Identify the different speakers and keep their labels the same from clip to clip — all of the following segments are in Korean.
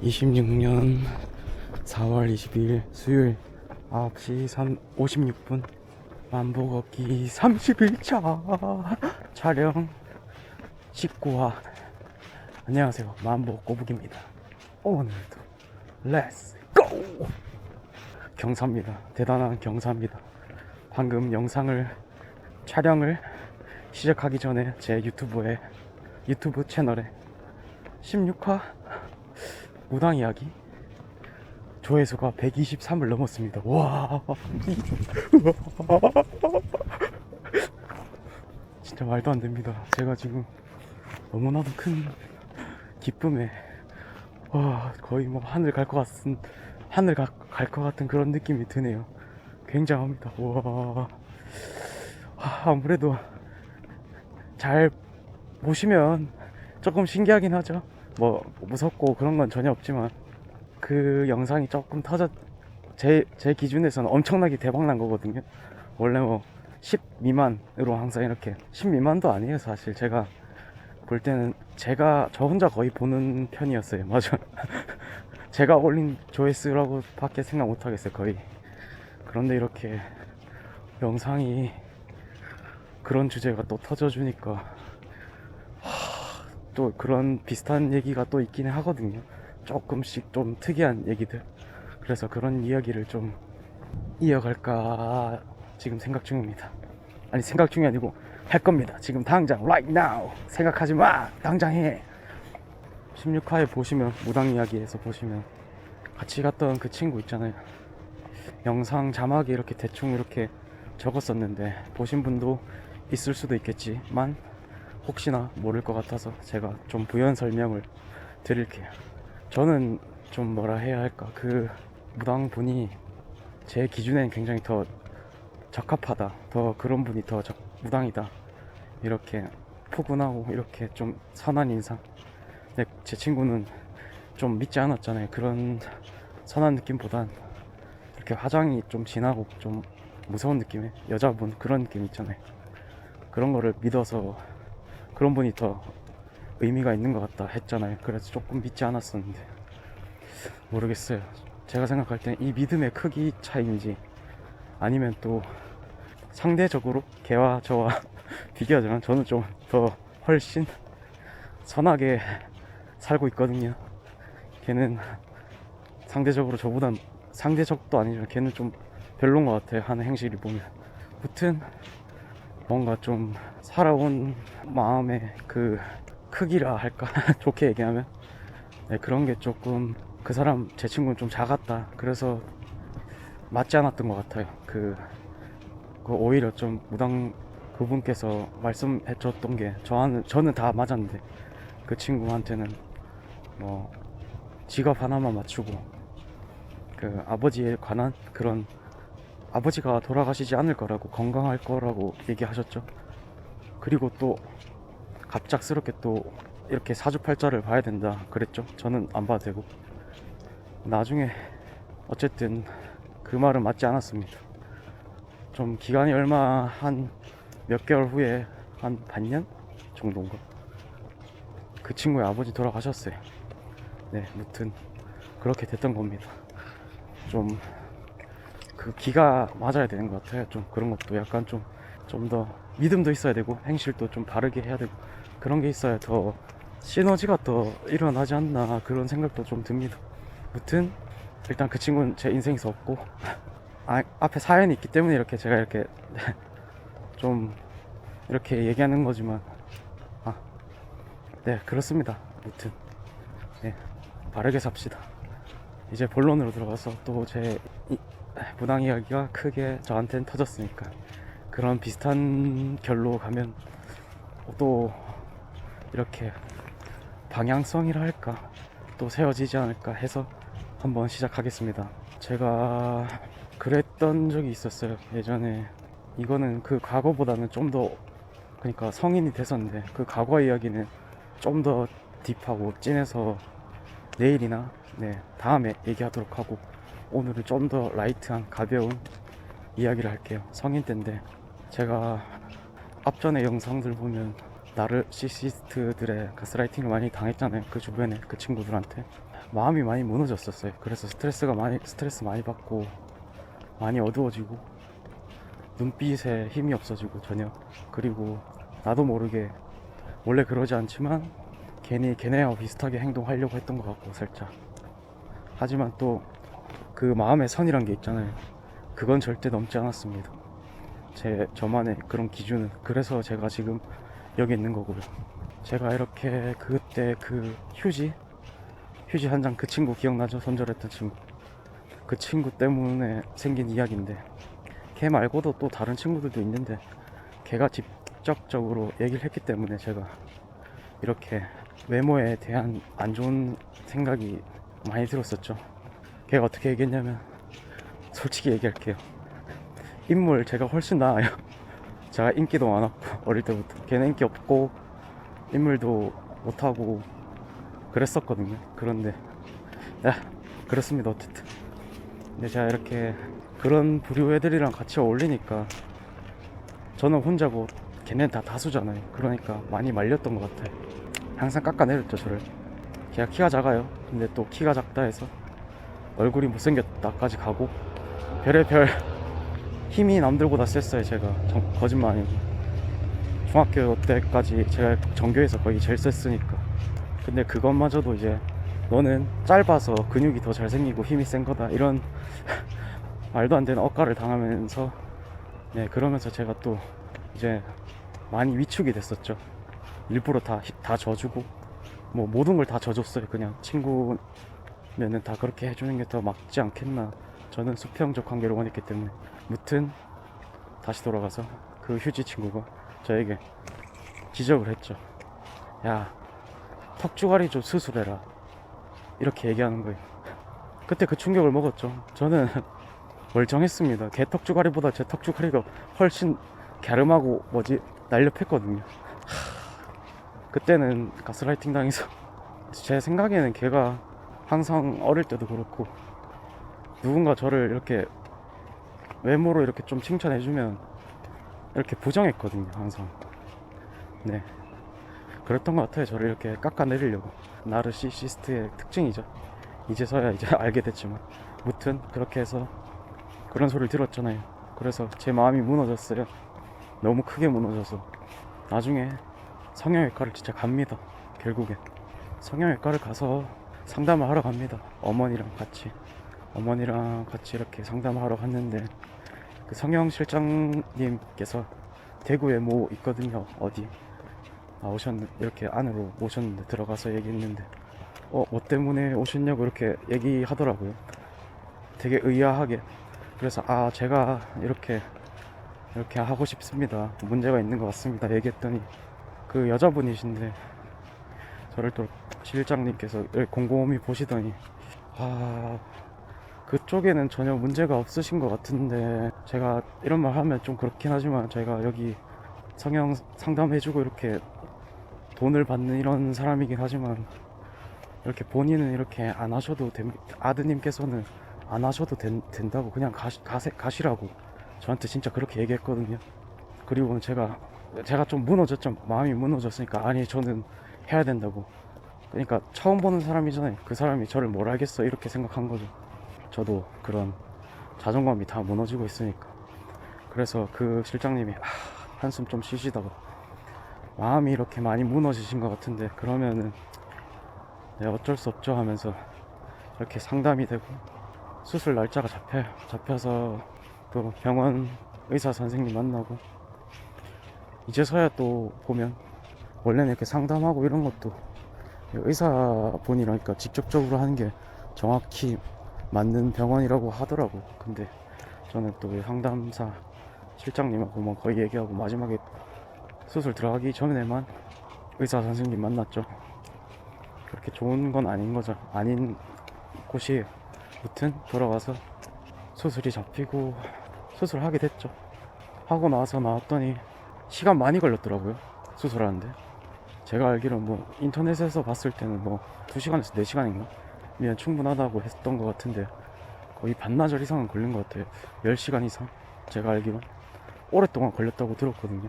Speaker 1: 26년 4월 22일 수요일 9시 56분 만보 걷기 31차 촬영 19화. 안녕하세요, 만보 꼬북입니다. 오늘도 렛츠 고! 경사입니다. 대단한 경사입니다. 방금 촬영을 시작하기 전에 제 유튜브 채널에 16화 무당 이야기 조회수가 123을 넘었습니다. 와, 진짜 말도 안 됩니다. 제가 지금 너무나도 큰 기쁨에 거의 뭐 하늘 갈 것 같은 그런 느낌이 드네요. 굉장합니다. 와, 아무래도 잘 보시면 조금 신기하긴 하죠. 뭐 무섭고 그런 건 전혀 없지만 그 영상이 조금 제 기준에서는 엄청나게 대박난 거거든요. 원래 뭐 10 미만으로 항상 이렇게 10 미만도 아니에요. 사실 제가 볼 때는 저 혼자 거의 보는 편이었어요. 맞아. 제가 올린 조회수라고 밖에 생각 못 하겠어요, 거의. 그런데 이렇게 영상이 그런 주제가 또 터져주니까 또 그런 비슷한 얘기가 또 있기는 하거든요. 조금씩 좀 특이한 얘기들. 그래서 그런 이야기를 좀 이어갈까 지금 생각 중입니다. 아니, 생각 중이 아니고 할 겁니다. 지금 당장 right now. 생각하지 마, 당장 해. 16화에 보시면, 무당 이야기에서 보시면 같이 갔던 그 친구 있잖아요. 영상 자막에 이렇게 대충 이렇게 적었었는데 보신 분도 있을 수도 있겠지만 혹시나 모를 것 같아서 제가 좀 부연 설명을 드릴게요. 저는 좀 뭐라 해야 할까, 그 무당 분이 제 기준에는 굉장히 더 적합하다, 더 그런 분이 더 무당이다, 이렇게 포근하고 이렇게 좀 선한 인상. 근데 제 친구는 좀 믿지 않았잖아요. 그런 선한 느낌보단 이렇게 화장이 좀 진하고 좀 무서운 느낌의 여자분, 그런 느낌 있잖아요. 그런 거를 믿어서 그런 분이 더 의미가 있는 것 같다 했잖아요. 그래서 조금 믿지 않았었는데 모르겠어요. 제가 생각할 땐 이 믿음의 크기 차이인지 아니면 또 상대적으로 걔와 저와 비교하자면 저는 좀 더 훨씬 선하게 살고 있거든요. 걔는 상대적도 아니지만 걔는 좀 별론 것 같아요, 하는 행실이 보면. 무튼 뭔가 좀 살아온 마음의 그 크기라 할까 좋게 얘기하면, 네, 그런 게 조금, 그 사람, 제 친구는 좀 작았다. 그래서 맞지 않았던 것 같아요. 그 오히려 좀 무당 그분께서 말씀해 줬던 게 저는 다 맞았는데 그 친구한테는 뭐 지갑 하나만 맞추고 그 아버지에 관한 그런, 아버지가 돌아가시지 않을 거라고, 건강할 거라고 얘기하셨죠. 그리고 또 갑작스럽게 또 이렇게 사주팔자를 봐야 된다 그랬죠. 저는 안 봐도 되고. 나중에 어쨌든 그 말은 맞지 않았습니다. 좀 기간이 한 몇 개월 후에, 한 반년 정도인가, 그 친구의 아버지 돌아가셨어요. 네, 무튼 그렇게 됐던 겁니다. 좀 그 기가 맞아야 되는 것 같아요. 좀 그런 것도 약간 좀 더 믿음도 있어야 되고 행실도 좀 바르게 해야 되고, 그런 게 있어야 더 시너지가 더 일어나지 않나, 그런 생각도 좀 듭니다. 무튼 일단 그 친구는 제 인생에서 없고 앞에 사연이 있기 때문에 이렇게 제가 이렇게 좀 이렇게 얘기하는 거지만, 네, 그렇습니다. 무튼 네, 바르게 삽시다. 이제 본론으로 들어가서 또 제 무당 이야기가 크게 저한테는 터졌으니까 그런 비슷한 결로 가면 또 이렇게 방향성이라 할까 또 세워지지 않을까 해서 한번 시작하겠습니다. 제가 그랬던 적이 있었어요, 예전에. 이거는 그 과거보다는 좀 더, 그러니까 성인이 됐었는데 그 과거 이야기는 좀 더 딥하고 찐해서 내일이나 다음에 얘기하도록 하고, 오늘은 좀 더 라이트한 가벼운 이야기를 할게요. 성인 때인데, 제가 앞전에 영상들 보면 나르시시스트들의 가스라이팅을 많이 당했잖아요. 그 주변에 그 친구들한테. 마음이 많이 무너졌었어요. 그래서 스트레스 많이 받고 많이 어두워지고 눈빛에 힘이 없어지고 전혀. 그리고 나도 모르게 원래 그러지 않지만 괜히 걔네와 비슷하게 행동하려고 했던 것 같고 살짝. 하지만 또 그 마음의 선이란 게 있잖아요. 그건 절대 넘지 않았습니다. 저만의 그런 기준은. 그래서 제가 지금 여기 있는 거고요. 제가 이렇게 그때 그 휴지 한 장, 그 친구 기억나죠? 손절했던 친구. 그 친구 때문에 생긴 이야기인데, 걔 말고도 또 다른 친구들도 있는데 걔가 직접적으로 얘기를 했기 때문에 제가 이렇게 외모에 대한 안 좋은 생각이 많이 들었었죠. 걔가 어떻게 얘기했냐면, 솔직히 얘기할게요. 인물 제가 훨씬 나아요. 제가 인기도 많았고 어릴 때부터. 걔는 인기 없고 인물도 못하고 그랬었거든요. 그런데 그렇습니다. 어쨌든 근데 제가 이렇게 그런 부류 애들이랑 같이 어울리니까 저는 혼자고 걔네는 다 다수잖아요. 그러니까 많이 말렸던 것 같아요. 항상 깎아내렸죠, 저를. 걔가 키가 작아요. 근데 또 키가 작다 해서 얼굴이 못생겼다까지 가고 별의별 힘이 남들보다 셌어요. 제가 거짓말 아니고 중학교 때까지 제가 전교에서 거의 제일 셌으니까. 근데 그것마저도 이제 너는 짧아서 근육이 더 잘생기고 힘이 센 거다, 이런 말도 안 되는 억가를 당하면서, 네, 그러면서 제가 또 이제 많이 위축이 됐었죠. 일부러 다 져주고 뭐 모든 걸 다 져줬어요. 그냥 친구면은 다 그렇게 해주는 게 더 맞지 않겠나. 저는 수평적 관계를 원했기 때문에. 무튼 다시 돌아가서 그 휴지 친구가 저에게 지적을 했죠. 야, 턱주가리 좀 수술해라, 이렇게 얘기하는 거예요. 그때 그 충격을 먹었죠. 저는 멀쩡했습니다. 걔 턱주가리보다 제 턱주가리가 훨씬 갸름하고 날렵했거든요. 그때는 가스라이팅 당해서. 제 생각에는 걔가 항상 어릴 때도 그렇고 누군가 저를 이렇게 외모로 이렇게 좀 칭찬해주면 이렇게 부정했거든요, 항상. 네, 그랬던 것 같아요. 저를 이렇게 깎아내리려고. 나르시시스트의 특징이죠. 이제서야 이제 알게 됐지만. 무튼 그렇게 해서 그런 소리를 들었잖아요. 그래서 제 마음이 무너졌어요. 너무 크게 무너져서 나중에 성형외과를 진짜 갑니다. 결국엔 성형외과를 가서 상담을 하러 갑니다. 어머니랑 같이 이렇게 상담을 하러 갔는데, 그 성형 실장님께서 대구에 뭐 있거든요. 어디 오셨는데, 이렇게 안으로 오셨는데 들어가서 얘기했는데 뭐 때문에 오셨냐고 이렇게 얘기하더라고요. 되게 의아하게. 그래서 제가 이렇게 하고 싶습니다, 문제가 있는 것 같습니다, 얘기했더니 그 여자분이신데 저를 또 실장님께서 곰곰이 보시더니 그쪽에는 전혀 문제가 없으신 것 같은데, 제가 이런 말 하면 좀 그렇긴 하지만 제가 여기 성형 상담해주고 이렇게 돈을 받는 이런 사람이긴 하지만, 이렇게 본인은 이렇게 안 하셔도 아드님께서는 안 하셔도 된다고, 그냥 가시라고 저한테 진짜 그렇게 얘기했거든요. 그리고는 제가 좀 무너졌죠. 마음이 무너졌으니까, 아니 저는 해야 된다고. 그러니까 처음 보는 사람이잖아요. 그 사람이 저를 뭘 알겠어, 이렇게 생각한 거죠. 저도 그런 자존감이 다 무너지고 있으니까. 그래서 그 실장님이 한숨 좀 쉬시다가, 마음이 이렇게 많이 무너지신 것 같은데 그러면은 어쩔 수 없죠 하면서 이렇게 상담이 되고 수술 날짜가 잡혀서 또 병원 의사 선생님 만나고, 이제서야 또 보면 원래는 이렇게 상담하고 이런 것도 의사분이라니까 직접적으로 하는 게 정확히 맞는 병원이라고 하더라고. 근데 저는 또 상담사 실장님하고 뭐 거의 얘기하고 마지막에 수술 들어가기 전에만 의사 선생님 만났죠. 그렇게 좋은 건 아닌 거죠. 아닌 곳이. 무튼 돌아와서 수술이 잡히고 수술하게 됐죠. 하고 나서 나왔더니 시간 많이 걸렸더라고요, 수술하는데. 제가 알기로 뭐 인터넷에서 봤을 때는 뭐 2시간에서 4시간인가 미안 충분하다고 했던 것 같은데, 거의 반나절 이상은 걸린 것 같아요. 10시간 이상. 제가 알기로 오랫동안 걸렸다고 들었거든요.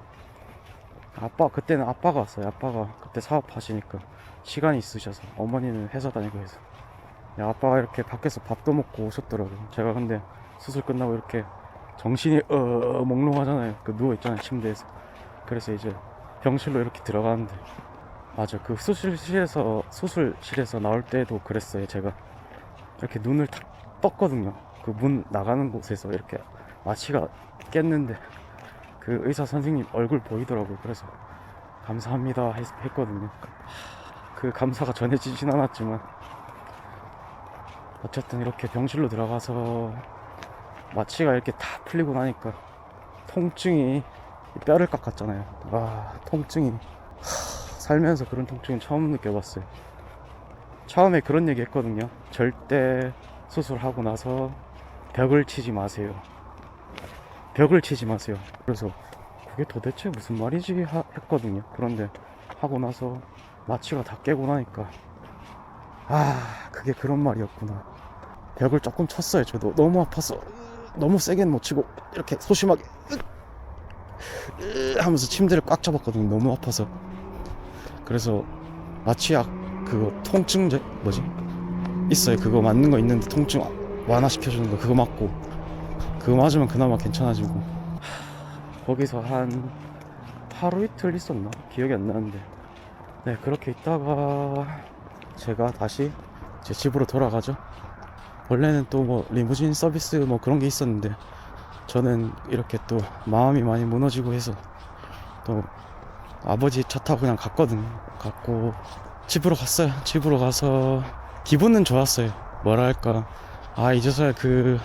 Speaker 1: 그때는 아빠가 왔어요. 아빠가 그때 사업하시니까 시간이 있으셔서. 어머니는 회사 다니고 해서. 아빠가 이렇게 밖에서 밥도 먹고 오셨더라고요. 제가 근데 수술 끝나고 이렇게 정신이 몽롱하잖아요. 그 누워있잖아요, 침대에서. 그래서 이제 병실로 이렇게 들어가는데, 맞아, 그 수술실에서 나올 때도 그랬어요. 제가 이렇게 눈을 탁 떴거든요. 그 문 나가는 곳에서 이렇게 마취가 깼는데 그 의사 선생님 얼굴 보이더라고요. 그래서 감사합니다 했거든요. 그 감사가 전해지진 않았지만 어쨌든 이렇게 병실로 들어가서 마취가 이렇게 다 풀리고 나니까 통증이 뼈를 깎았잖아요. 와, 통증이 살면서 그런 통증은 처음 느껴봤어요. 처음에 그런 얘기 했거든요. 절대 수술하고 나서 벽을 치지 마세요. 벽을 치지 마세요. 그래서 그게 도대체 무슨 말이지 했거든요. 그런데 하고 나서 마취가 다 깨고 나니까 그게 그런 말이었구나. 벽을 조금 쳤어요. 저도 너무 아파서 너무 세게는 못 치고 이렇게 소심하게 하면서 침대를 꽉 잡았거든요. 너무 아파서. 그래서 마취약 그거 통증제 뭐지 있어요. 그거 맞는 거 있는데 통증 완화시켜주는 거 그거 맞고, 그거 맞으면 그나마 괜찮아지고. 거기서 한 하루 이틀 있었나? 기억이 안 나는데, 네, 그렇게 있다가 제가 다시 제 집으로 돌아가죠. 원래는 또 뭐 리무진 서비스 뭐 그런 게 있었는데 저는 이렇게 또 마음이 많이 무너지고 해서 또 아버지 차 타고 그냥 갔거든요. 갔고 집으로 갔어요. 집으로 가서 기분은 좋았어요. 뭐랄까, 이제서야 그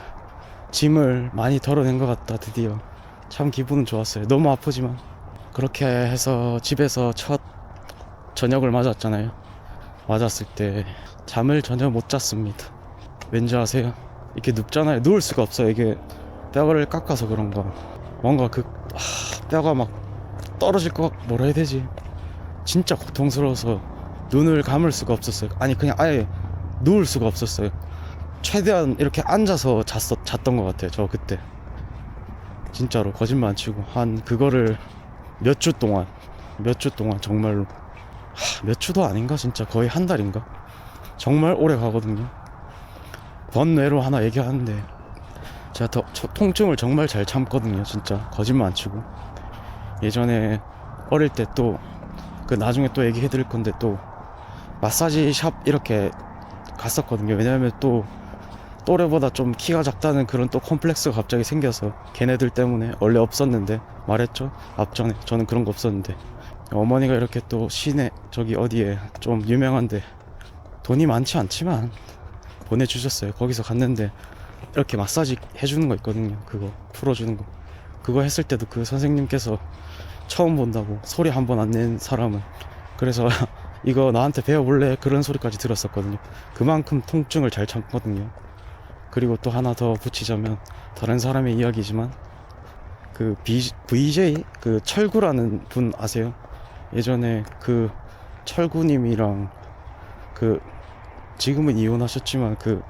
Speaker 1: 짐을 많이 덜어낸 것 같다. 드디어 참 기분은 좋았어요. 너무 아프지만. 그렇게 해서 집에서 첫 저녁을 맞았잖아요. 맞았을 때 잠을 전혀 못 잤습니다. 왠지 아세요? 이렇게 눕잖아요. 누울 수가 없어요. 이게 뼈를 깎아서 그런가 뭔가 뼈가 막 떨어질 것 같고, 뭐라 해야 되지, 진짜 고통스러워서 눈을 감을 수가 없었어요. 아니 그냥 아예 누울 수가 없었어요. 최대한 이렇게 앉아서 잤던 것 같아요. 저 그때 진짜로 거짓말 안 치고 한 그거를 몇 주 동안 정말로 몇 주도 아닌가, 진짜 거의 한 달인가, 정말 오래 가거든요. 번뇌로 하나 얘기하는데 제가 통증을 정말 잘 참거든요. 진짜 거짓말 안 치고. 예전에 어릴 때 또 그 나중에 또 얘기해 드릴 건데 또 마사지 샵 이렇게 갔었거든요. 왜냐면 또 또래보다 좀 키가 작다는 그런 또 컴플렉스가 갑자기 생겨서, 걔네들 때문에. 원래 없었는데, 말했죠 앞전에, 저는 그런 거 없었는데 어머니가 이렇게 또 시내 저기 어디에 좀 유명한데 돈이 많지 않지만 보내주셨어요. 거기서 갔는데 이렇게 마사지 해주는 거 있거든요. 그거 풀어주는 거. 그거 했을 때도 그 선생님께서 처음 본다고, 소리 한 번 안 낸 사람은. 그래서 이거 나한테 배워볼래? 그런 소리까지 들었었거든요. 그만큼 통증을 잘 참거든요. 그리고 또 하나 더 붙이자면, 다른 사람의 이야기지만 그 VJ 그 철구라는 분 아세요? 예전에 그 철구님이랑 그 지금은 이혼하셨지만 그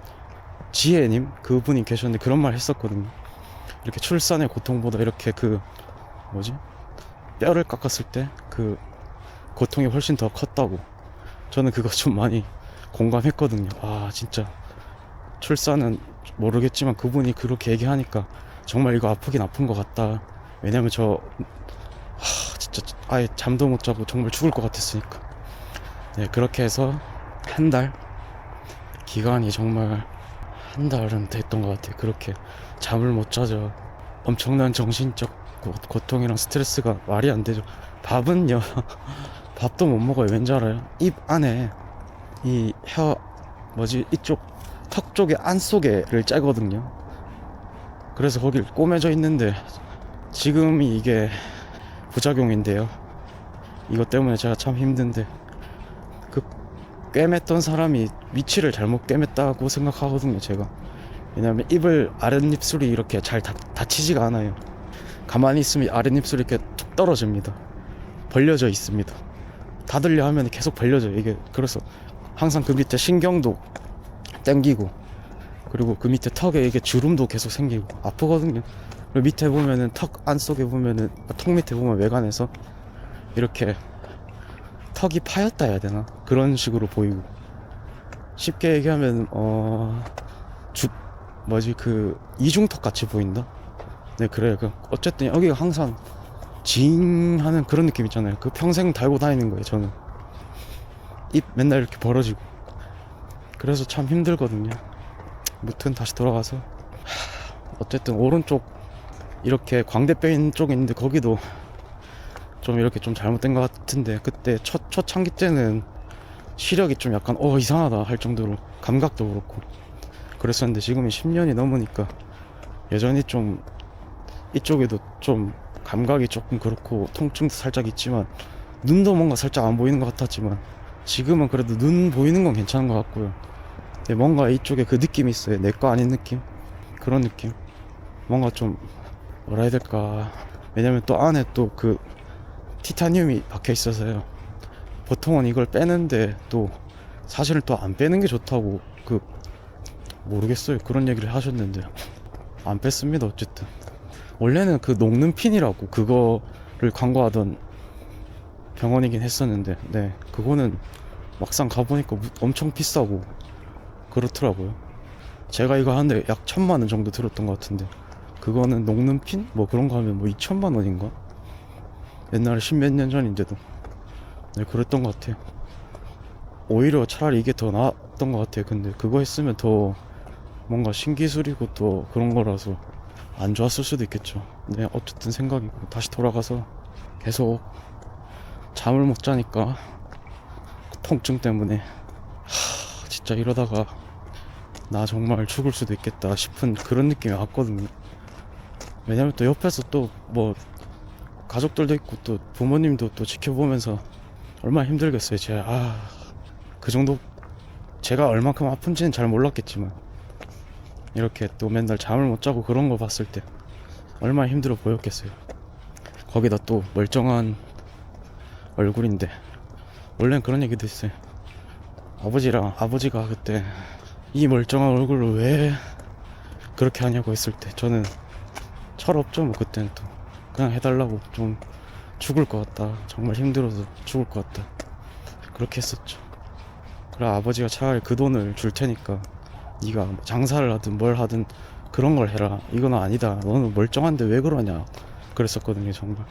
Speaker 1: 지혜님, 그분이 계셨는데 그런 말 했었거든요. 이렇게 출산의 고통보다 이렇게 그 뭐지, 뼈를 깎았을 때 그 고통이 훨씬 더 컸다고. 저는 그거 좀 많이 공감했거든요. 진짜 출산은 모르겠지만 그분이 그렇게 얘기하니까 정말 이거 아프긴 아픈 것 같다. 왜냐면 저 진짜 아예 잠도 못 자고 정말 죽을 것 같았으니까. 네, 그렇게 해서 한 달, 기간이 정말 한 달은 됐던 것 같아요. 그렇게 잠을 못 자죠. 엄청난 정신적 고통이랑 스트레스가 말이 안 되죠. 밥은요 밥도 못 먹어요. 왠지 알아요? 입 안에 이 이쪽 턱 쪽에 안속에를 째거든요. 그래서 거길 꼬매져 있는데 지금이 이게 부작용인데요. 이것 때문에 제가 참 힘든데, 그 꿰맸던 사람이 위치를 잘못 꿰맸다고 생각하거든요, 제가. 왜냐면 입을 아랫입술이 이렇게 잘 닫히지가 않아요. 가만히 있으면 아랫입술이 이렇게 툭 떨어집니다. 벌려져 있습니다. 닫으려 하면 계속 벌려져요, 이게. 그래서 항상 그 밑에 신경도 땡기고, 그리고 그 밑에 턱에 이게 주름도 계속 생기고 아프거든요. 그리고 밑에 보면은 턱 안쪽에 보면은, 턱 밑에 보면 외관에서 이렇게 턱이 파였다 해야 되나? 그런 식으로 보이고. 쉽게 얘기하면 주 뭐지 그 이중턱 같이 보인다. 네 그래. 그 어쨌든 여기가 항상 징하는 그런 느낌 있잖아요. 그 평생 달고 다니는 거예요. 저는 입 맨날 이렇게 벌어지고 그래서 참 힘들거든요. 무튼 다시 돌아가서 어쨌든 오른쪽 이렇게 광대뼈인 쪽에 있는데 거기도 좀 이렇게 좀 잘못된 것 같은데 그때 첫 초창기 때는 시력이 좀 약간 이상하다 할 정도로 감각도 그렇고 그랬었는데 지금은 10년이 넘으니까 여전히 좀 이쪽에도 좀 감각이 조금 그렇고 통증도 살짝 있지만 눈도 뭔가 살짝 안 보이는 것 같았지만 지금은 그래도 눈 보이는 건 괜찮은 것 같고요. 근데 뭔가 이쪽에 그 느낌이 있어요. 내 거 아닌 느낌? 그런 느낌? 뭔가 좀 뭐라 해야 될까. 왜냐면 또 안에 또 그 티타늄이 박혀 있어서요. 보통은 이걸 빼는데 또 사실은 또 안 빼는 게 좋다고 그 모르겠어요. 그런 얘기를 하셨는데 안 뺐습니다. 어쨌든 원래는 그 녹는 핀이라고 그거를 광고하던 병원이긴 했었는데 네 그거는 막상 가보니까 엄청 비싸고 그렇더라고요. 제가 이거 하는데 약 1,000만 원 정도 들었던 것 같은데 그거는 녹는 핀? 뭐 그런 거 하면 뭐 2,000만 원인가? 옛날에 10몇 년 전인데도 네 그랬던 것 같아요. 오히려 차라리 이게 더 나았던 것 같아요. 근데 그거 했으면 더 뭔가 신기술이고 또 그런 거라서 안 좋았을 수도 있겠죠. 네 어쨌든 생각이고 다시 돌아가서 계속 잠을 못 자니까 그 통증 때문에 진짜 이러다가 나 정말 죽을 수도 있겠다 싶은 그런 느낌이 왔거든요. 왜냐면 또 옆에서 또 뭐 가족들도 있고 또 부모님도 또 지켜보면서 얼마나 힘들겠어요. 제가 그 정도 제가 얼만큼 아픈지는 잘 몰랐겠지만 이렇게 또 맨날 잠을 못 자고 그런 거 봤을 때 얼마나 힘들어 보였겠어요. 거기다 또 멀쩡한 얼굴인데 원래는 그런 얘기도 있어요. 아버지가 그때 이 멀쩡한 얼굴을 왜 그렇게 하냐고 했을 때 저는 철없죠. 뭐 그때는 또 그냥 해달라고. 좀 죽을 것 같다, 정말 힘들어서 죽을 것 같다, 그렇게 했었죠. 그래 아버지가 차라리 그 돈을 줄 테니까 네가 뭐 장사를 하든 뭘 하든 그런 걸 해라, 이건 아니다, 너는 멀쩡한데 왜 그러냐 그랬었거든요. 정말.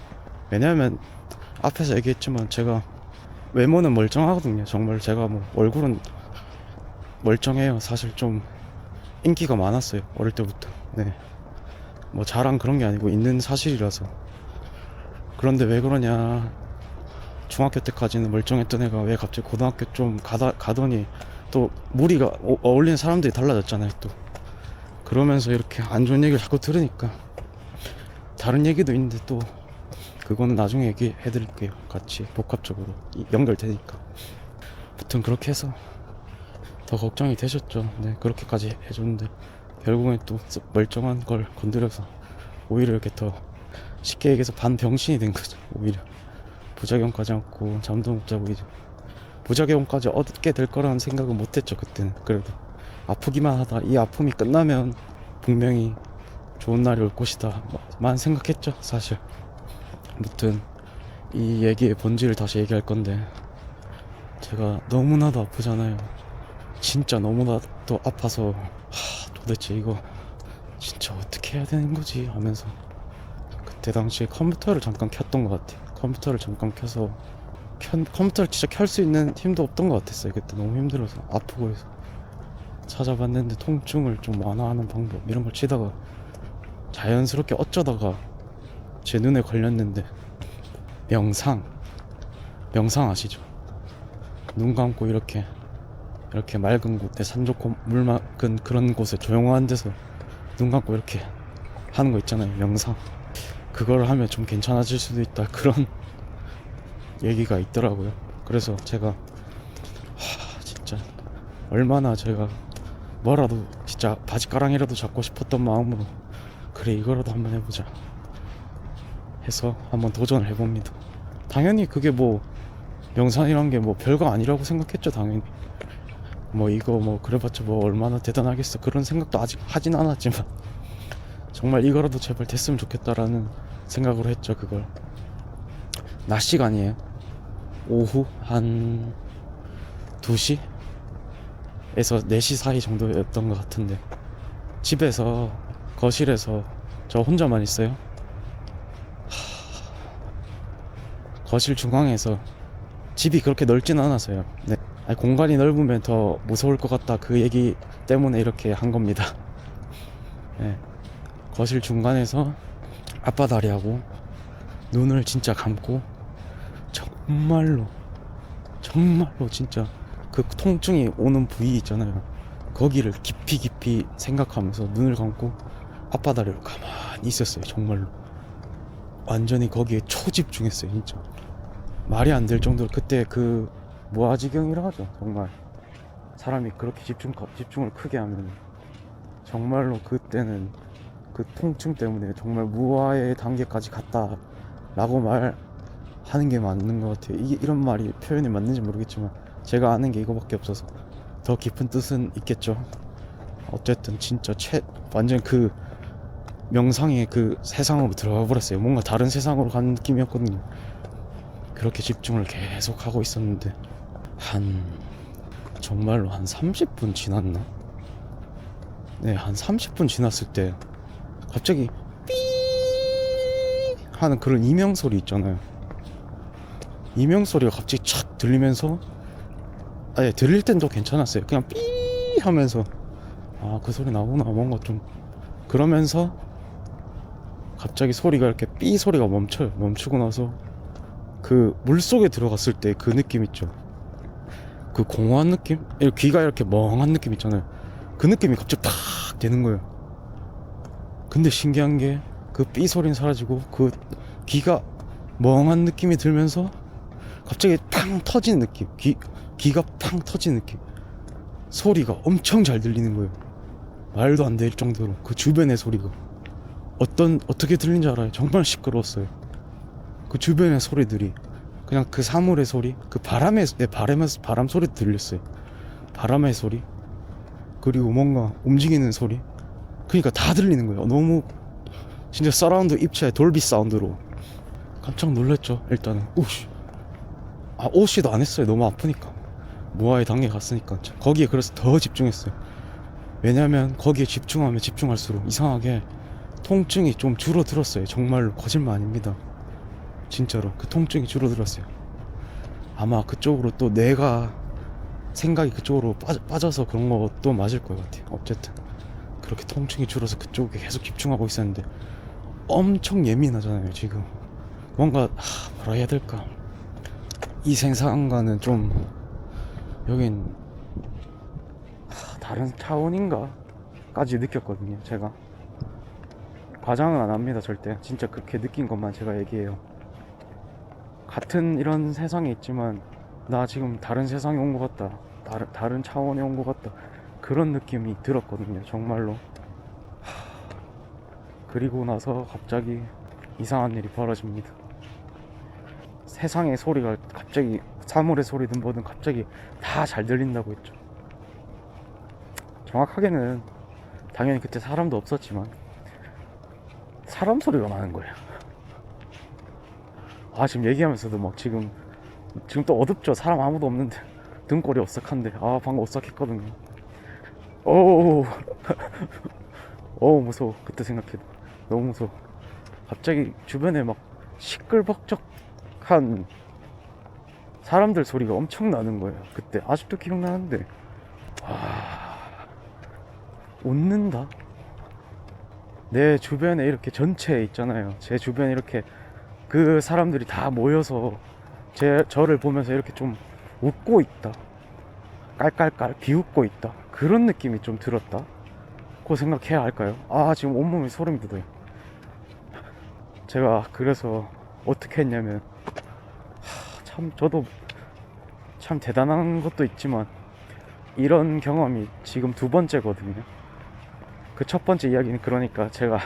Speaker 1: 왜냐면 앞에서 얘기했지만 제가 외모는 멀쩡하거든요. 정말 제가 뭐 얼굴은 멀쩡해요. 사실 좀 인기가 많았어요 어릴 때부터. 네 뭐 자랑 그런 게 아니고 있는 사실이라서. 그런데 왜 그러냐, 중학교 때까지는 멀쩡했던 애가 왜 갑자기 고등학교 좀 가더니 또 무리가 어울리는 사람들이 달라졌잖아요. 또 그러면서 이렇게 안 좋은 얘기를 자꾸 들으니까 다른 얘기도 있는데 또 그거는 나중에 얘기해 드릴게요. 같이 복합적으로 연결되니까. 아무튼 그렇게 해서 더 걱정이 되셨죠. 네 그렇게까지 해줬는데 결국엔 또 멀쩡한 걸 건드려서 오히려 이렇게 더 쉽게 얘기해서 반병신이 된 거죠. 오히려 부작용까지 얻고 잠도 못 자고 이제 부작용까지 얻게 될 거라는 생각은 못했죠 그때는. 그래도 아프기만 하다 이 아픔이 끝나면 분명히 좋은 날이 올 것이다 만 생각했죠 사실. 아무튼 이 얘기의 본질을 다시 얘기할 건데 제가 너무나도 아프잖아요. 진짜 너무나도 아파서 도대체 이거 진짜 어떻게 해야 되는 거지 하면서 그때 당시에 컴퓨터를 잠깐 켰던 것 같아요. 컴퓨터를 잠깐 켜서 컴퓨터를 진짜 켤 수 있는 힘도 없던 것 같았어요. 그때 너무 힘들어서 아프고 해서 찾아봤는데 통증을 좀 완화하는 방법 이런 걸 치다가 자연스럽게 어쩌다가 제 눈에 걸렸는데 명상 아시죠? 눈 감고 이렇게 맑은 곳에 산 좋고 물 막은 그런 곳에 조용한 데서 눈 감고 이렇게 하는 거 있잖아요. 명상. 그걸 하면 좀 괜찮아질 수도 있다, 그런 얘기가 있더라고요. 그래서 제가 진짜 얼마나 제가 뭐라도 진짜 바지가랑이라도 잡고 싶었던 마음으로 그래 이거라도 한번 해보자 해서 한번 도전을 해봅니다. 당연히 그게 뭐 명상이란 게 뭐 별거 아니라고 생각했죠. 당연히 뭐 이거 뭐 그래봤자 뭐 얼마나 대단하겠어 그런 생각도 아직 하진 않았지만 정말 이거라도 제발 됐으면 좋겠다라는 생각으로 했죠. 그걸 낮 시간이에요. 오후 한 2시? 4시 사이 정도였던 것 같은데, 집에서 거실에서 저 혼자만 있어요. 거실 중앙에서, 집이 그렇게 넓진 않아서요. 네. 아니, 공간이 넓으면 더 무서울 것 같다, 그 얘기 때문에 이렇게 한 겁니다. 네. 거실 중간에서 앞바다리하고 눈을 진짜 감고 정말로 진짜 그 통증이 오는 부위 있잖아요. 거기를 깊이 생각하면서 눈을 감고 앞바다리로 가만히 있었어요. 정말로 완전히 거기에 초집중했어요. 진짜 말이 안 될 정도로. 그때 그 무아지경이라 하죠. 정말 사람이 그렇게 집중을 크게 하면 정말로 그때는 그 통증 때문에 정말 무아의 단계까지 갔다 라고 말하는 게 맞는 것 같아요. 이런 말이 표현이 맞는지 모르겠지만 제가 아는 게 이거밖에 없어서 더 깊은 뜻은 있겠죠. 어쨌든 진짜 완전 그 명상의 그 세상으로 들어가 버렸어요. 뭔가 다른 세상으로 간 느낌이었거든요. 그렇게 집중을 계속 하고 있었는데 정말로 한 30분 지났나? 네, 한 30분 지났을 때 갑자기 삐 하는 그런 이명 소리 있잖아요. 이명 소리가 갑자기 착 들리면서, 아니, 들릴 땐 또 괜찮았어요. 그냥 삐 하면서 그 소리 나구나, 뭔가 좀 그러면서 갑자기 소리가 이렇게 삐 소리가 멈추고 나서 그 물속에 들어갔을 때 그 느낌 있죠. 그 공허한 느낌? 귀가 이렇게 멍한 느낌 있잖아요. 그 느낌이 갑자기 탁 되는 거예요. 근데 신기한 게 그 삐 소리는 사라지고 그 귀가 멍한 느낌이 들면서 갑자기 팡 터지는 느낌. 귀가 팡 터지는 느낌. 소리가 엄청 잘 들리는 거예요. 말도 안 될 정도로 그 주변의 소리가 어떻게 들린지 알아요? 정말 시끄러웠어요. 그 주변의 소리들이 그냥 그 사물의 소리, 그 바람 소리도 들렸어요. 바람의 소리, 그리고 뭔가 움직이는 소리, 그러니까 다 들리는 거예요. 너무 진짜 서라운드 입체 돌비 사운드로 깜짝 놀랐죠. 일단은 오씨도 안 했어요. 너무 아프니까. 무아의 단계 갔으니까. 거기에 그래서 더 집중했어요. 왜냐면 거기에 집중하면 집중할수록 이상하게 통증이 좀 줄어들었어요. 정말로 거짓말 아닙니다. 진짜로 그 통증이 줄어들었어요. 아마 그쪽으로 또 내가 생각이 그쪽으로 빠져서 그런 것도 맞을 것 같아요. 어쨌든 그렇게 통증이 줄어서 그쪽에 계속 집중하고 있었는데 엄청 예민하잖아요. 지금 뭔가 뭐라 해야 될까, 이 생사과는 좀 여긴 다른 차원인가 까지 느꼈거든요. 제가 과장은 안 합니다. 절대. 진짜 그렇게 느낀 것만 제가 얘기해요. 같은 이런 세상에 있지만 나 지금 다른 세상에 온 것 같다, 다른 차원에 온 것 같다, 그런 느낌이 들었거든요. 정말로. 그리고 나서 갑자기 이상한 일이 벌어집니다. 세상의 소리가 갑자기, 사물의 소리든 뭐든 갑자기 다 잘 들린다고 했죠. 정확하게는 당연히 그때 사람도 없었지만 사람 소리가 나는 거예요. 지금 얘기하면서도 막 지금 또 어둡죠. 사람 아무도 없는데 등골이 오싹한데 방금 오싹했거든요. 오 무서워. 그때 생각해도 너무 무서워. 갑자기 주변에 막 시끌벅적한 사람들 소리가 엄청 나는 거예요. 그때 아직도 기억나는데 웃는다. 내 주변에 이렇게 전체에 있잖아요. 제 주변에 이렇게 그 사람들이 다 모여서 저를 보면서 이렇게 좀 웃고 있다, 깔깔깔 비웃고 있다, 그런 느낌이 좀 들었다고 생각해야 할까요? 지금 온몸이 소름이 돋아요. 제가 그래서 어떻게 했냐면 참 저도 참 대단한 것도 있지만 이런 경험이 지금 2번째거든요. 그 첫 번째 이야기는 그러니까 제가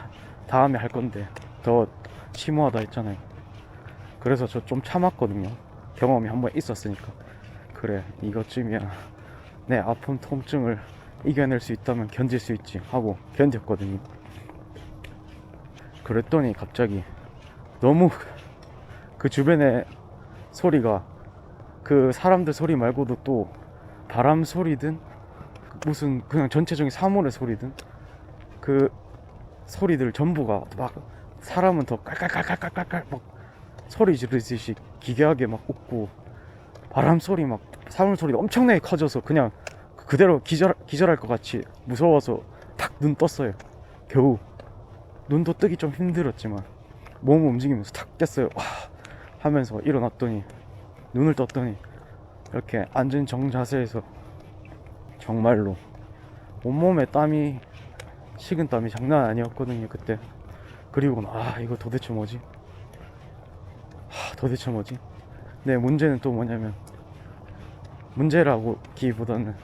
Speaker 1: 다음에 할 건데 더 심오하다 했잖아요. 그래서 저 좀 참았거든요. 경험이 한번 있었으니까. 그래, 이것쯤이야 내 아픔 통증을 이겨낼 수 있다면 견딜 수 있지 하고 견뎠거든요. 그랬더니 갑자기 너무 그 주변의 소리가 그 사람들 소리 말고도 또 바람 소리든 무슨 그냥 전체적인 사물의 소리든 그 소리들 전부가 막 사람은 더 깔깔깔깔깔깔 막 소리 지르듯이 기괴하게 막 웃고 바람 소리 막 사물 소리도 엄청나게 커져서 그냥 그대로 기절할 것 같이 무서워서 탁 눈 떴어요. 겨우 눈도 뜨기 좀 힘들었지만 몸 움직이면서 탁 깼어요. 와 하면서 일어났더니 눈을 떴더니 이렇게 앉은 정자세에서 정말로 온몸에 땀이 식은 땀이 장난 아니었거든요 그때. 그리고는 이거 도대체 뭐지? 도대체 뭐지? 네, 문제는 또 뭐냐면 문제라고 기보다는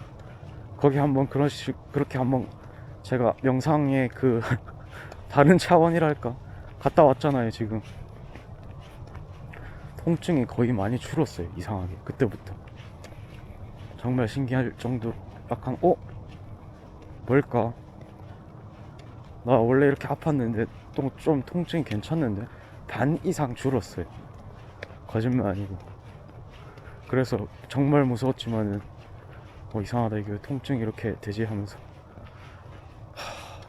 Speaker 1: 거기 한번 그렇게 한번 제가 명상의 그 다른 차원이랄까 갔다 왔잖아요. 지금 통증이 거의 많이 줄었어요. 이상하게 그때부터 정말 신기할 정도로 약간 뭘까? 나 원래 이렇게 아팠는데 또 좀 통증이 괜찮는데 반 이상 줄었어요. 거짓말 아니고. 그래서 정말 무서웠지만은 이상하다 이게 통증이 이렇게 되지 하면서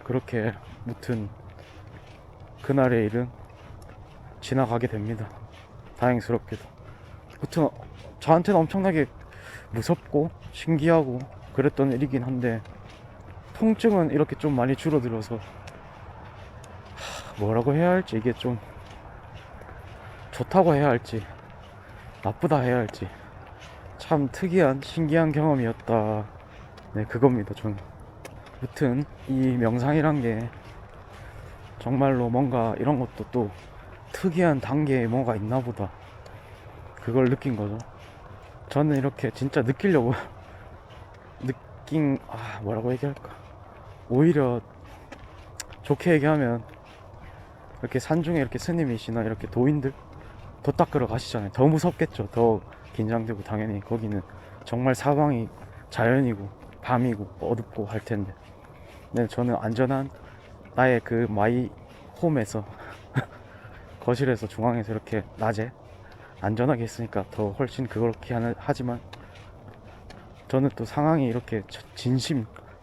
Speaker 1: 그렇게 무튼 그날의 일은 지나가게 됩니다. 다행스럽게도. 무튼 저한테는 엄청나게 무섭고 신기하고 그랬던 일이긴 한데 통증은 이렇게 좀 많이 줄어들어서 뭐라고 해야 할지, 이게 좀 좋다고 해야 할지 나쁘다 해야 할지 참 특이한 신기한 경험이었다. 네, 그겁니다. 저는 무튼 이 명상이란 게 정말로 뭔가 이런 것도 또 특이한 단계에 뭐가 있나 보다, 그걸 느낀 거죠. 저는 이렇게 진짜 느끼려고 뭐라고 얘기할까, 오히려 좋게 얘기하면 이렇게 산중에 이렇게 스님이시나 이렇게 도인들 더 닦으러 가시잖아요. 더 무섭겠죠. 더 긴장되고. 당연히 거기는 정말 사방이 자연이고 밤이고 어둡고 할 텐데. 네, 저는 안전한 나의 그 마이 홈에서 거실에서 중앙에서 이렇게 낮에 안전하게 있으니까 더 훨씬 그렇게 하지만 저는 또 상황이 이렇게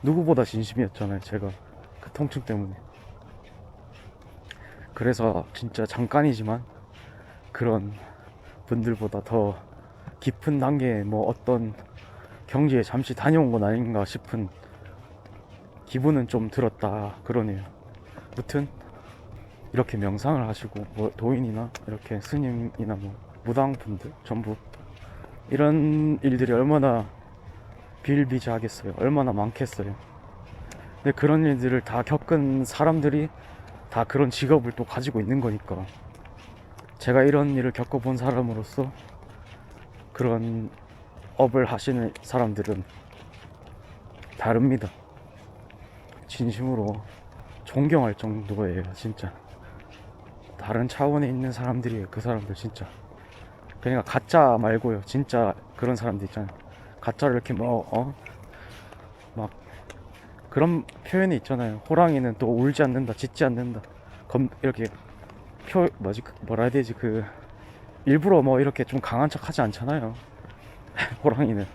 Speaker 1: 누구보다 진심이었잖아요. 제가 그 통증 때문에. 그래서 진짜 잠깐이지만 그런 분들보다 더 깊은 단계의 어떤 경지에 잠시 다녀온 건 아닌가 싶은 기분은 좀 들었다 그러네요. 무튼 이렇게 명상을 하시고 도인이나 이렇게 스님이나 무당분들 전부 이런 일들이 얼마나 비일비재하겠어요. 얼마나 많겠어요. 근데 그런 일들을 다 겪은 사람들이 다 그런 직업을 또 가지고 있는 거니까 제가 이런 일을 겪어본 사람으로서 그런 업을 하시는 사람들은 다릅니다. 진심으로 존경할 정도예요. 진짜 다른 차원에 있는 사람들이에요. 그 사람들 진짜. 그러니까 가짜 말고요. 진짜 그런 사람들 있잖아요. 가짜를 이렇게 막 그런 표현이 있잖아요. 호랑이는 또 울지 않는다, 짖지 않는다. 이렇게 뭐라 해야 되지? 일부러 이렇게 좀 강한 척 하지 않잖아요. 호랑이는.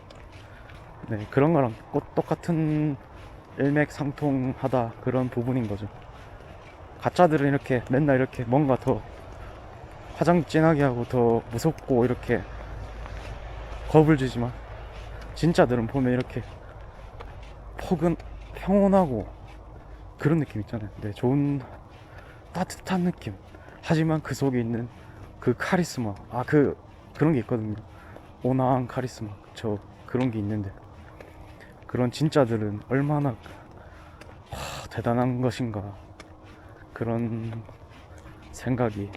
Speaker 1: 네, 그런 거랑 똑같은 일맥상통하다 그런 부분인 거죠. 가짜들은 이렇게 맨날 이렇게 뭔가 더 화장 진하게 하고 더 무섭고 이렇게 겁을 주지만 진짜들은 보면 이렇게 평온하고 그런 느낌 있잖아요. 네, 좋은 따뜻한 느낌. 하지만 그 속에 있는 그 카리스마, 그런 게 있거든요. 온화한 카리스마. 그런 게 있는데 그런 진짜들은 얼마나 대단한 것인가, 그런 생각이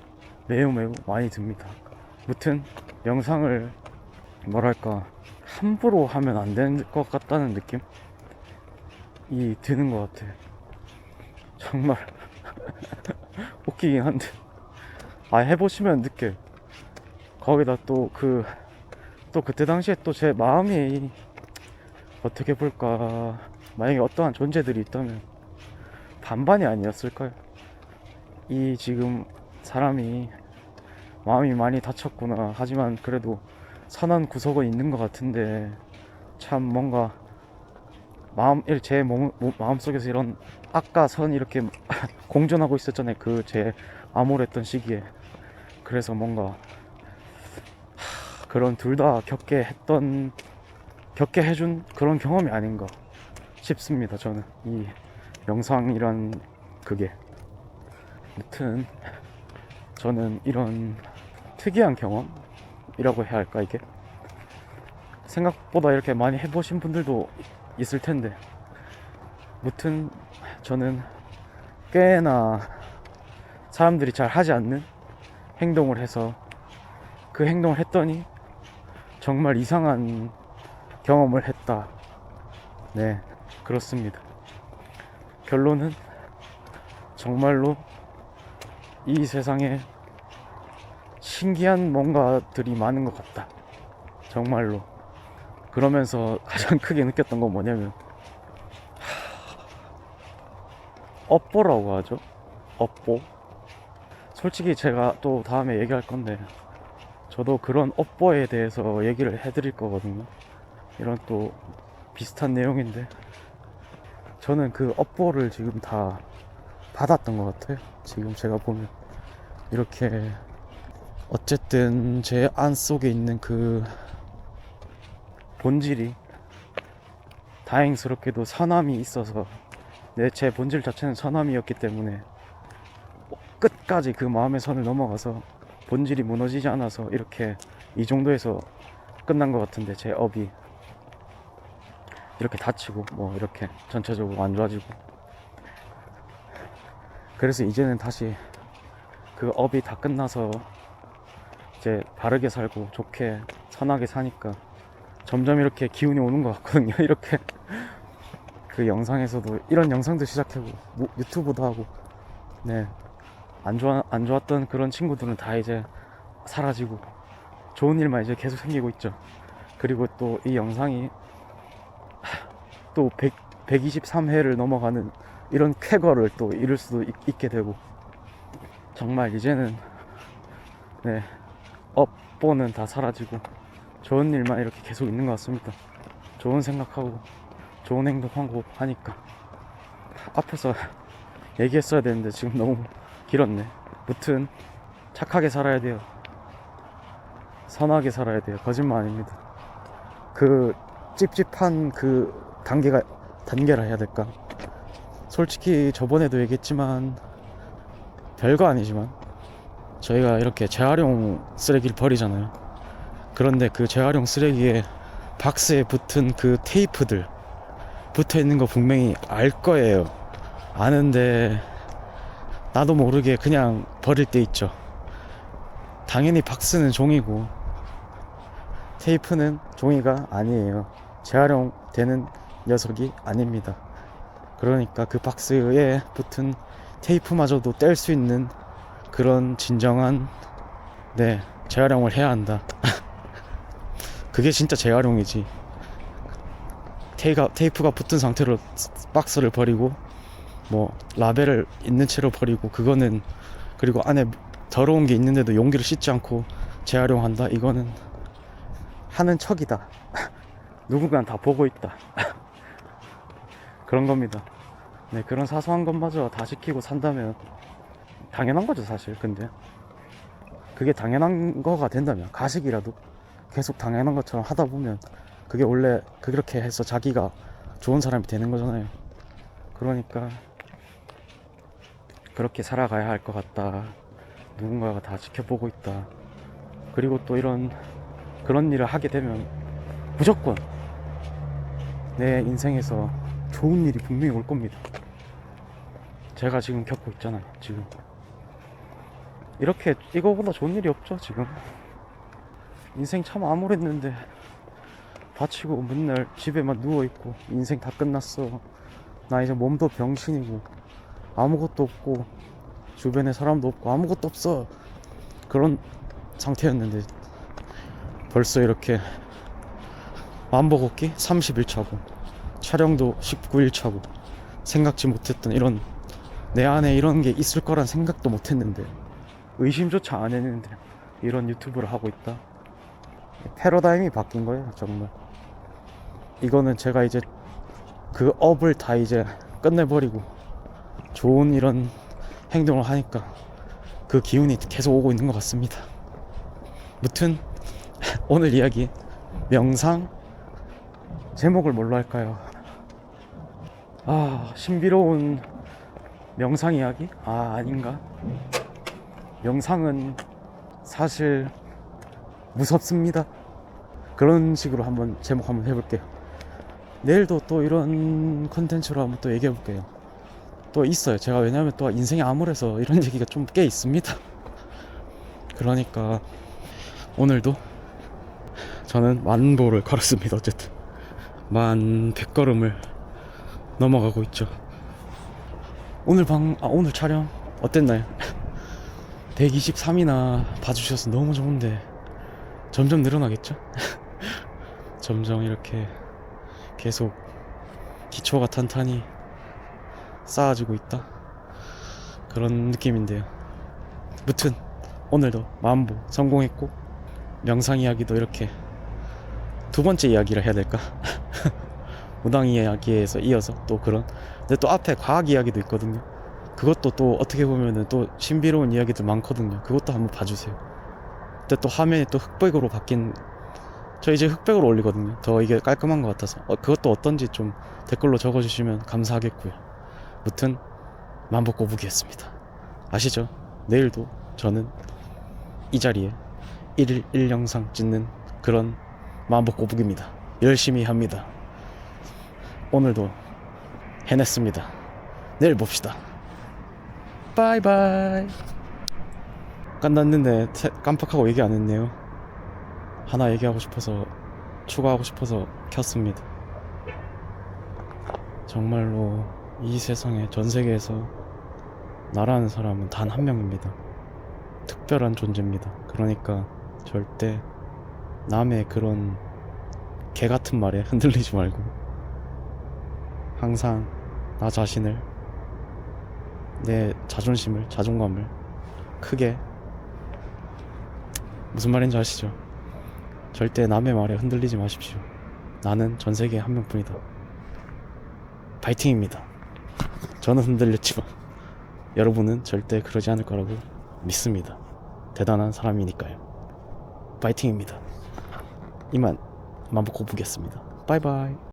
Speaker 1: 매우 매우 많이 듭니다. 무튼 명상을 함부로 하면 안 되는 것 같다는 느낌이 드는 것 같아요. 정말 웃기긴 한데 해보시면 느껴요. 거기다 또 그때 당시에 또 제 마음이 어떻게 볼까, 만약에 어떠한 존재들이 있다면 반반이 아니었을까요? 지금 사람이 마음이 많이 다쳤구나, 하지만 그래도 선한 구석은 있는 것 같은데 참 뭔가 제 마음속에서 이런 악과 선 이렇게 공존하고 있었잖아요. 그 제 암울했던 시기에. 그래서 뭔가 그런 둘 다 겪게 해준 그런 경험이 아닌가 싶습니다. 저는 이 영상이란 그게. 아무튼 저는 이런 특이한 경험이라고 해야 할까, 이게 생각보다 이렇게 많이 해보신 분들도 있을 텐데, 무튼 저는 꽤나 사람들이 잘 하지 않는 행동을 해서 그 행동을 했더니 정말 이상한 경험을 했다. 네, 그렇습니다. 결론은 정말로 이 세상에 신기한 뭔가들이 많은 것 같다. 정말로. 그러면서 가장 크게 느꼈던 건 뭐냐면, 업보라고 하죠. 업보. 솔직히 제가 또 다음에 얘기할 건데, 저도 그런 업보에 대해서 얘기를 해드릴 거거든요. 이런 또 비슷한 내용인데, 저는 그 업보를 지금 다 받았던 것 같아요. 지금 제가 보면 이렇게 어쨌든 제 안 속에 있는 그 본질이 다행스럽게도 선함이 있어서, 제 본질 자체는 선함이었기 때문에 끝까지 그 마음의 선을 넘어가서 본질이 무너지지 않아서 이렇게 이 정도에서 끝난 것 같은데, 제 업이 이렇게 다치고 뭐 이렇게 전체적으로 안 좋아지고, 그래서 이제는 다시 그 업이 다 끝나서 이제 바르게 살고 좋게 선하게 사니까 점점 이렇게 기운이 오는 것 같거든요. 이렇게 그 영상에서도 이런 영상도 시작하고 유튜브도 하고, 네, 안 좋았던 그런 친구들은 다 이제 사라지고 좋은 일만 이제 계속 생기고 있죠. 그리고 또 이 영상이 또 123회를 넘어가는 이런 쾌거를 또 이룰 수도 있게 되고, 정말 이제는 네, 업보는 다 사라지고 좋은 일만 이렇게 계속 있는 것 같습니다. 좋은 생각하고 좋은 행동하고 하니까. 앞에서 얘기했어야 되는데 지금 너무 길었네. 무튼 착하게 살아야 돼요. 선하게 살아야 돼요. 거짓말 아닙니다. 그 찝찝한 그 단계라 해야 될까? 솔직히 저번에도 얘기했지만, 별거 아니지만 저희가 이렇게 재활용 쓰레기를 버리잖아요. 그런데 그 재활용 쓰레기에 박스에 붙은 그 테이프들 붙어 있는 거 분명히 알 거예요. 아는데 나도 모르게 그냥 버릴 때 있죠. 당연히 박스는 종이고 테이프는 종이가 아니에요. 재활용되는 녀석이 아닙니다. 그러니까 그 박스에 붙은 테이프마저도 뗄 수 있는 그런 진정한, 네, 재활용을 해야 한다. 그게 진짜 재활용이지. 테이프가 붙은 상태로 박스를 버리고 뭐 라벨을 있는 채로 버리고, 그거는, 그리고 안에 더러운 게 있는데도 용기를 씻지 않고 재활용한다, 이거는 하는 척이다. 누군가는 다 보고 있다. 그런 겁니다. 네, 그런 사소한 것마저 다 지키고 산다면 당연한 거죠, 사실. 근데 그게 당연한 거가 된다면, 가식이라도 계속 당연한 것처럼 하다 보면 그게 원래 그렇게 해서 자기가 좋은 사람이 되는 거잖아요. 그러니까 그렇게 살아가야 할 것 같다. 누군가가 다 지켜보고 있다. 그리고 또 그런 일을 하게 되면 무조건 내 인생에서 좋은 일이 분명히 올 겁니다. 제가 지금 겪고 있잖아요. 지금 이렇게 이거보다 좋은 일이 없죠. 지금 인생 참 암울했는데 다치고 맨날 집에만 누워있고 인생 다 끝났어. 나 이제 몸도 병신이고 아무것도 없고 주변에 사람도 없고 아무것도 없어. 그런 상태였는데 벌써 이렇게 만보 걷기 30일 차고 촬영도 19일 차고, 생각지 못했던 이런, 내 안에 이런 게 있을 거란 생각도 못했는데, 의심조차 안 했는데 이런 유튜브를 하고 있다. 패러다임이 바뀐 거예요. 정말 이거는 제가 이제 그 업을 다 이제 끝내버리고 좋은 이런 행동을 하니까 그 기운이 계속 오고 있는 것 같습니다. 무튼 오늘 이야기 명상 제목을 뭘로 할까요? 신비로운 명상 이야기? 아닌가? 명상은 사실 무섭습니다. 그런 식으로 한번 제목 한번 해볼게요. 내일도 또 이런 컨텐츠로 한번 또 얘기해볼게요. 또 있어요. 제가 왜냐면 또 인생이 암울해서 이런 얘기가 좀 꽤 있습니다. 그러니까 오늘도 저는 만보를 걸었습니다. 어쨌든 1100걸음을 넘어가고 있죠. 오늘 오늘 촬영 어땠나요? 123이나 봐주셔서 너무 좋은데 점점 늘어나겠죠? 점점 이렇게 계속 기초가 탄탄히 쌓아지고 있다, 그런 느낌인데요. 무튼 오늘도 만보 성공했고, 명상 이야기도 이렇게 두 번째 이야기를 해야 될까? 무당 이야기에서 이어서 또 그런, 근데 또 앞에 과학 이야기도 있거든요. 그것도 또 어떻게 보면은 또 신비로운 이야기들 많거든요. 그것도 한번 봐주세요. 근데 또 화면이 또 흑백으로 바뀐, 저 이제 흑백으로 올리거든요. 더 이게 깔끔한 것 같아서 그것도 어떤지 좀 댓글로 적어주시면 감사하겠고요. 무튼 만보 꼬부기 했습니다. 아시죠? 내일도 저는 이 자리에 1일 1영상 찍는 그런 만보 꼬부기입니다. 열심히 합니다. 오늘도 해냈습니다. 내일 봅시다. 바이바이. 끝났는데 깜빡하고 얘기 안 했네요. 하나 얘기하고 싶어서, 추가하고 싶어서 켰습니다. 정말로 이 세상에, 전 세계에서 나라는 사람은 단 한 명입니다. 특별한 존재입니다. 그러니까 절대 남의 그런 개 같은 말에 흔들리지 말고 항상 나 자신을, 내 자존심을, 자존감을 크게, 무슨 말인지 아시죠? 절대 남의 말에 흔들리지 마십시오. 나는 전 세계에 한 명뿐이다. 파이팅입니다. 저는 흔들렸지만 여러분은 절대 그러지 않을 거라고 믿습니다. 대단한 사람이니까요. 파이팅입니다. 이만 만보 꼬부겠습니다. 바이바이.